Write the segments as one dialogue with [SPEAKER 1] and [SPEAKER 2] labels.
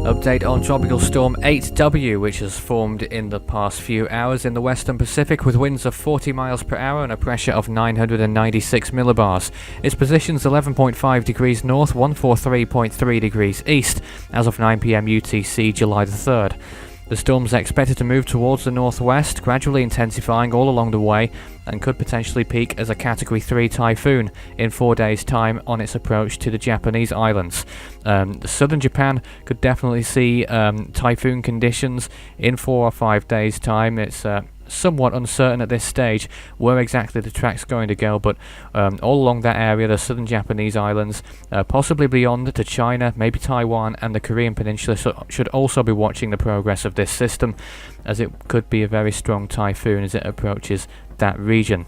[SPEAKER 1] Update on Tropical Storm 8W, which has formed in the past few hours in the Western Pacific with winds of 40 miles per hour and a pressure of 996 millibars. Its position's 11.5 degrees north, 143.3 degrees east as of 9 p.m. UTC, July the 3rd. The storm's expected to move towards the northwest, gradually intensifying all along the way, and could potentially peak as a Category 3 typhoon in 4 days' time on its approach to the Japanese islands. Southern Japan could definitely see typhoon conditions in 4 or 5 days' time. It's somewhat uncertain at this stage where exactly the track's going to go, but all along that area, the southern Japanese islands, possibly beyond to China, maybe Taiwan and the Korean Peninsula should also be watching the progress of this system, as it could be a very strong typhoon as it approaches that region.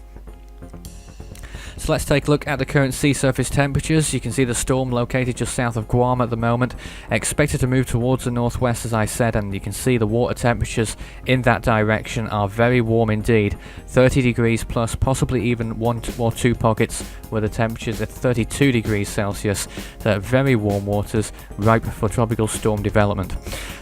[SPEAKER 1] So let's take a look at the current sea surface temperatures. You can see the storm located just south of Guam at the moment, expected to move towards the northwest, as I said, and you can see the water temperatures in that direction are very warm indeed. 30 degrees plus, possibly even 1 or 2 pockets where the temperatures are 32 degrees Celsius. So very warm waters, ripe for tropical storm development.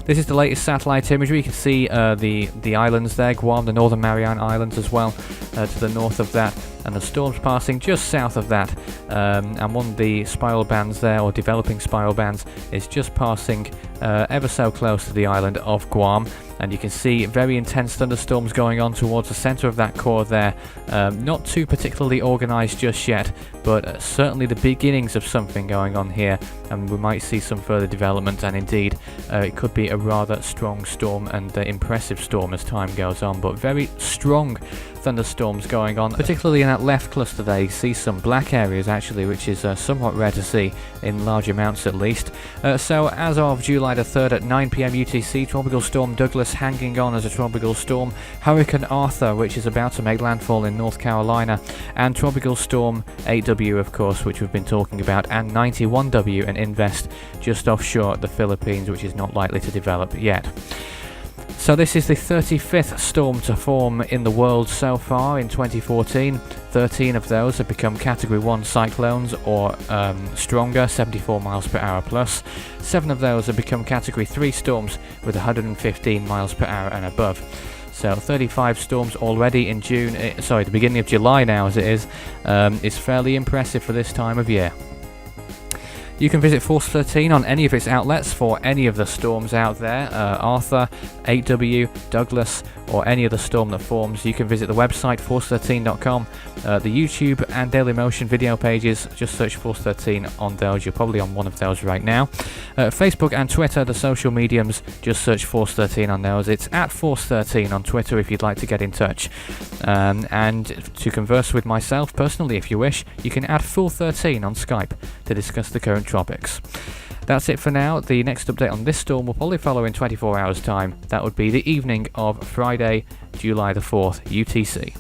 [SPEAKER 1] This is the latest satellite imagery. You can see the islands there, Guam, the Northern Mariana Islands as well, to the north of that, and the storm's passing just south of that, and one of the spiral bands there, or developing spiral bands, is just passing ever so close to the island of Guam, and you can see very intense thunderstorms going on towards the center of that core there. Not too particularly organized just yet, but certainly the beginnings of something going on here, and we might see some further development, and indeed it could be a rather strong storm and impressive storm as time goes on, but very strong thunderstorms going on, particularly in that left cluster there. You see some black areas actually, which is somewhat rare to see in large amounts at least. So as of July the 3rd at 9 p.m. UTC, Tropical Storm Douglas hanging on as a tropical storm, Hurricane Arthur, which is about to make landfall in North Carolina, and Tropical Storm 8W, of course, which we've been talking about, and 91W, an invest just offshore the Philippines, which is not likely to develop yet. So this is the 35th storm to form in the world so far in 2014. 13 of those have become Category 1 cyclones or stronger, 74 miles per hour plus. 7 of those have become Category 3 storms with 115 miles per hour and above. So 35 storms already in June, the beginning of July now as it is fairly impressive for this time of year. You can visit Force 13 on any of its outlets for any of the storms out there, Arthur, 8W, Douglas, or any other storm that forms. You can visit the website force13.com, the YouTube and Daily Motion video pages. Just search Force 13 on those. You're probably on one of those right now. Facebook and Twitter, the social mediums, just search Force 13 on those. It's at Force 13 on Twitter if you'd like to get in touch. And to converse with myself personally, if you wish, you can add Fool 13 on Skype to discuss the current tropics. That's it for now. The next update on this storm will probably follow in 24 hours time. That would be the evening of Friday, July the 4th, UTC.